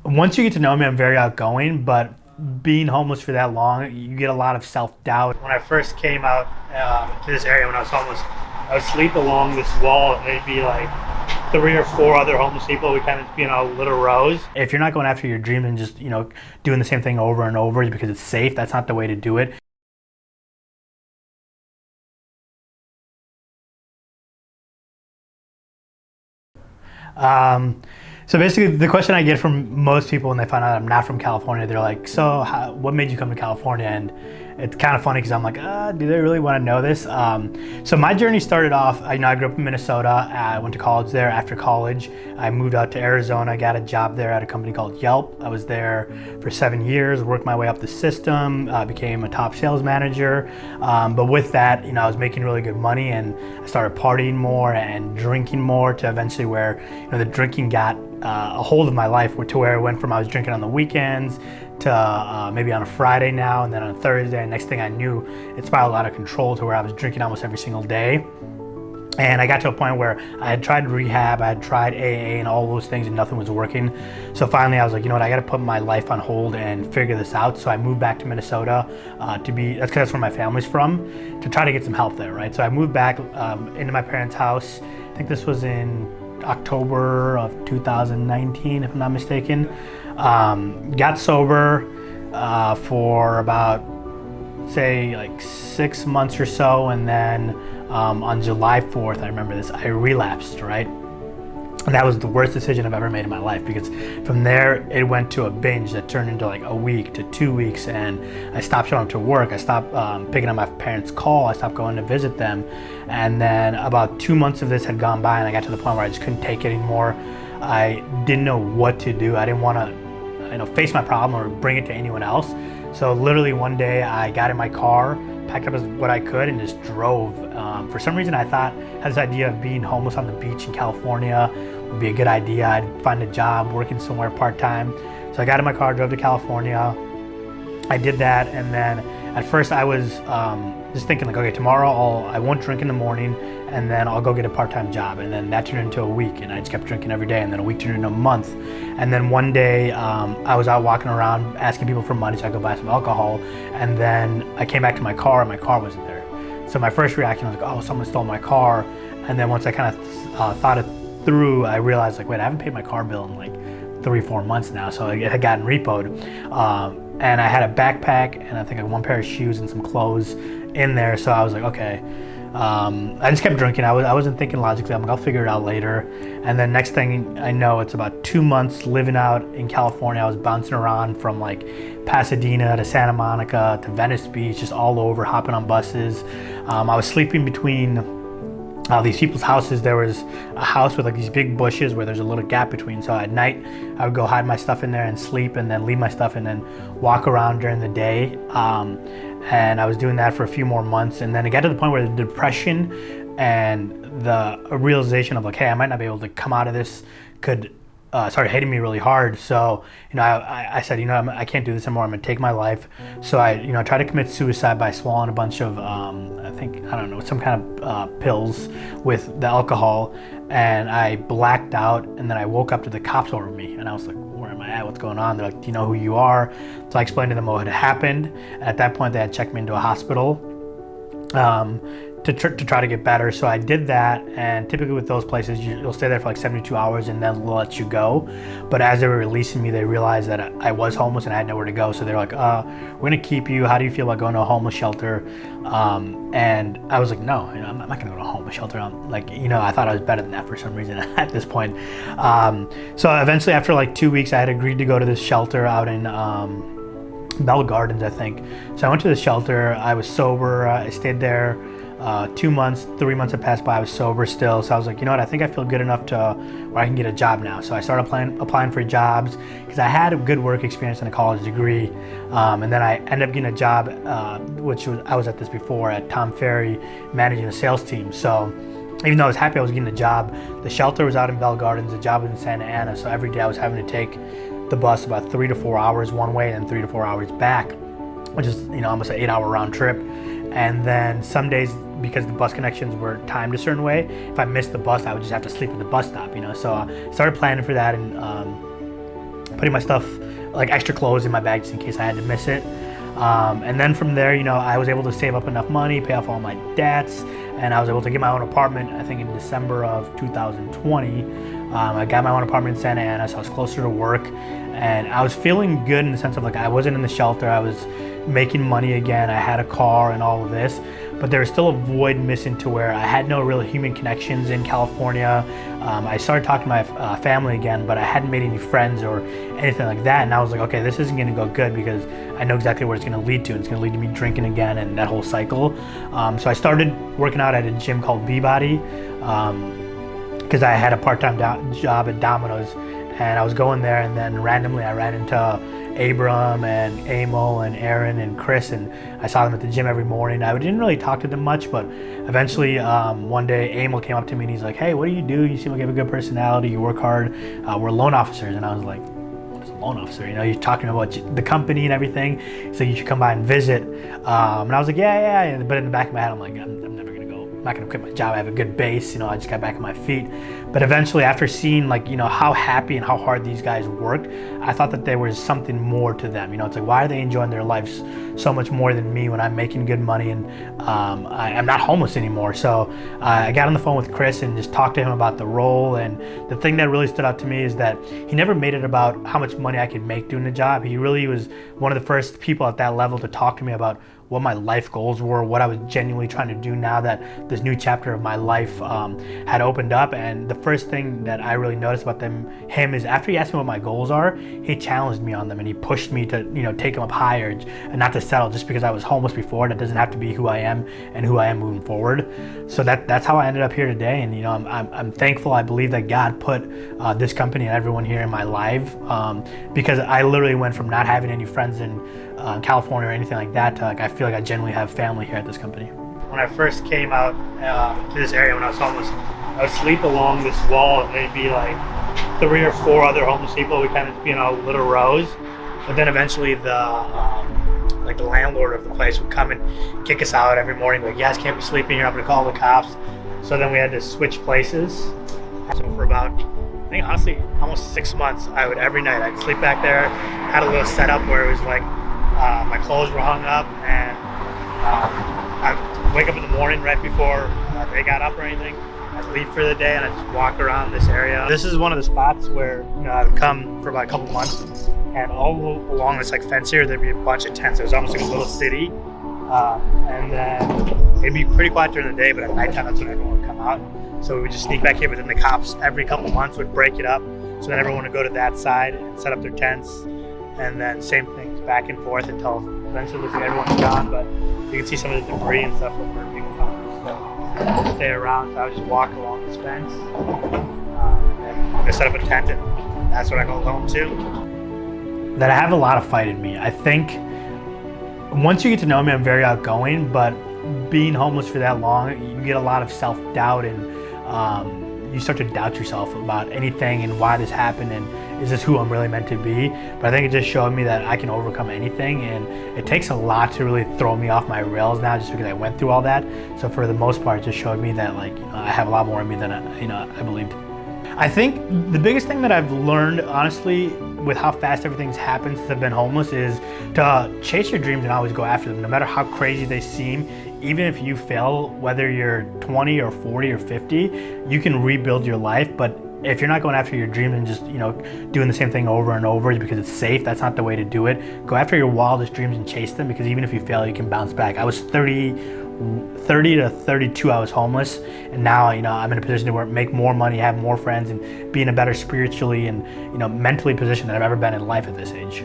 Once you get to know me, I'm very outgoing, but being homeless for that long, you get a lot of self-doubt. When I first came out to this area when I was homeless, I would sleep along this wall, and there'd be like 3 or 4 other homeless people. We kind of be in a little rows. If you're not going after your dreams and just, doing the same thing over and over because it's safe, that's not the way to do it. So basically, the question I get from most people when they find out I'm not from California, they're like, "So, what made you come to California?" And it's kind of funny because I'm like, "Do they really want to know this?" So my journey started off. I grew up in Minnesota. I went to college there. After college, I moved out to Arizona. Got a job there at a company called Yelp. I was there for 7 years. Worked my way up the system. Became a top sales manager. But with that, I was making really good money, and I started partying more and drinking more to eventually where the drinking got a hold of my life, to where it went from I was drinking on the weekends to maybe on a Friday now, and then on a Thursday, and next thing I knew, it spiraled out of control to where I was drinking almost every single day. And I got to a point where I had tried rehab, I had tried AA and all those things, and nothing was working. So finally I was like, you know what, I gotta put my life on hold and figure this out. So I moved back to Minnesota that's where my family's from, to try to get some help there, right? So I moved back into my parents' house. I think this was in October of 2019, if I'm not mistaken. Got sober for about, say, like 6 months or so, and then on July 4th, I remember this, I relapsed, right? And that was the worst decision I've ever made in my life, because from there it went to a binge that turned into like a week to 2 weeks, and I stopped showing up to work. I stopped picking up my parents' call. I stopped going to visit them. And then about 2 months of this had gone by, and I got to the point where I just couldn't take it anymore. I didn't know what to do. I didn't want to face my problem or bring it to anyone else. So literally one day I got in my car, packed up what I could, and just drove. For some reason I thought I had this idea of being homeless on the beach in California would be a good idea. I'd find a job working somewhere part-time. So I got in my car, drove to California. I did that, and then at first I was just thinking like, okay, tomorrow I won't drink in the morning, and then I'll go get a part-time job. And then that turned into a week, and I just kept drinking every day, and then a week turned into a month. And then one day I was out walking around asking people for money so I could buy some alcohol, and then I came back to my car and my car wasn't there. So my first reaction was like, oh, someone stole my car. And then once I kind of thought it through, I realized like, wait, I haven't paid my car bill in like 3-4 months now, so it had gotten repoed. And I had a backpack and I think like one pair of shoes and some clothes in there, so I was like, okay. I just kept drinking. I wasn't thinking logically. I'm like, I'll figure it out later. And then next thing I know, it's about 2 months living out in California. I was bouncing around from like Pasadena to Santa Monica to Venice Beach, just all over, hopping on buses. I was sleeping between these people's houses. There was a house with like these big bushes where there's a little gap between. So at night, I would go hide my stuff in there and sleep, and then leave my stuff and then walk around during the day. And I was doing that for a few more months, and then it got to the point where the depression and the realization of like, hey, I might not be able to come out of this started hitting me really hard. So I said, I can't do this anymore. I'm gonna take my life. So I tried to commit suicide by swallowing a bunch of some kind of pills with the alcohol, and I blacked out, and then I woke up to the cops over me, and I was like, where am I at? What's going on? They're like, do you know who you are? So I explained to them what had happened. And at that point, they had checked me into a hospital to try to get better. So I did that, and typically with those places, you'll stay there for like 72 hours and then they'll let you go. But as they were releasing me, they realized that I was homeless and I had nowhere to go. So they're like, we're gonna keep you. How do you feel about going to a homeless shelter? And I was like, no, I'm not gonna go to a homeless shelter. I thought I was better than that for some reason at this point. So eventually, after like 2 weeks, I had agreed to go to this shelter out in Bell Gardens, I think. So I went to the shelter. I was sober. I stayed there 2 months, 3 months had passed by. I was sober still. So I was like, you know what? I think I feel good enough to where I can get a job now. So I started applying for jobs because I had a good work experience and a college degree. And then I ended up getting a job, I was at this before at Tom Ferry, managing a sales team. So even though I was happy I was getting a job, the shelter was out in Bell Gardens, the job was in Santa Ana. So every day I was having to take the bus about 3 to 4 hours one way and 3 to 4 hours back, which is almost an 8-hour round trip. And then some days, because the bus connections were timed a certain way, if I missed the bus, I would just have to sleep at the bus stop. So I started planning for that putting my stuff, like extra clothes in my bag just in case I had to miss it. And then from there, I was able to save up enough money, pay off all my debts, and I was able to get my own apartment, I think in December of 2020. I got my own apartment in Santa Ana, so I was closer to work, and I was feeling good in the sense of like I wasn't in the shelter, I was making money again, I had a car and all of this, but there was still a void missing to where I had no real human connections in California. I started talking to my family again, but I hadn't made any friends or anything like that, and I was like, okay, this isn't gonna go good because I know exactly where it's gonna lead to. It's gonna lead to me drinking again and that whole cycle. So I started working out at a gym called B-Body because I had a part-time job at Domino's, and I was going there, and then randomly I ran into Abram and Emil and Aaron and Chris, and I saw them at the gym every morning. I didn't really talk to them much, but eventually one day Emil came up to me and he's like, hey, what do? You seem like you have a good personality, you work hard, we're loan officers. And I was like, what is a loan officer? You're talking about the company and everything, so you should come by and visit. And I was like, yeah, but in the back of my head I'm like, I'm never gonna go, I'm not gonna quit my job, I have a good base, I just got back on my feet. But eventually, after seeing how happy and how hard these guys worked, I thought that there was something more to them. It's like, why are they enjoying their lives so much more than me when I'm making good money and I'm not homeless anymore? So I got on the phone with Chris and just talked to him about the role. And the thing that really stood out to me is that he never made it about how much money I could make doing the job. He really was one of the first people at that level to talk to me about what my life goals were, what I was genuinely trying to do now that this new chapter of my life had opened up. And the first thing that I really noticed about him is after he asked me what my goals are, he challenged me on them and he pushed me to take them up higher and not to settle just because I was homeless before. That doesn't have to be who I am and who I am moving forward. So that's how I ended up here today. And I'm thankful. I believe that God put this company and everyone here in my life because I literally went from not having any friends in California or anything like that to I feel like I genuinely have family here at this company. When I first came out to this area when I was homeless, I would sleep along this wall and there'd be like 3 or 4 other homeless people. We kind of be in little rows, but then eventually the landlord of the place would come and kick us out every morning. Like, you guys can't be sleeping here. I'm gonna call the cops. So then we had to switch places. So for about, I think honestly, almost 6 months, every night I'd sleep back there. Had a little setup where it was like my clothes were hung up, and I'd wake up in the morning right before they got up or anything. I'd leave for the day and I'd just walk around this area. This is one of the spots where I would come for about a couple months, and all along this fence here there'd be a bunch of tents. It was almost like a little city, and then it'd be pretty quiet during the day, but at nighttime that's when everyone would come out. So we would just sneak back here, but then the cops every couple months would break it up, so then everyone would go to that side and set up their tents, and then same things back and forth until eventually it looks like everyone's gone, but you can see some of the debris and stuff from where people come to stay around. So I would just walk along this fence and I set up a tent, and that's what I call home too. That I have a lot of fight in me. I think once you get to know me, I'm very outgoing, but being homeless for that long, you get a lot of self-doubt, and you start to doubt yourself about anything and why this happened and is this who I'm really meant to be. But I think it just showed me that I can overcome anything, and it takes a lot to really throw me off my rails now just because I went through all that. So for the most part, it just showed me that I have a lot more in me than I believed. I think the biggest thing that I've learned, honestly, with how fast everything's happened since I've been homeless, is to chase your dreams and always go after them, no matter how crazy they seem. Even if you fail, whether you're 20 or 40 or 50, you can rebuild your life. But if you're not going after your dreams and just doing the same thing over and over because it's safe, that's not the way to do it. Go after your wildest dreams and chase them, because even if you fail, you can bounce back. I was 30 to 32, I was homeless, and now I'm in a position to make more money, have more friends, and be in a better spiritually and mentally position than I've ever been in life at this age.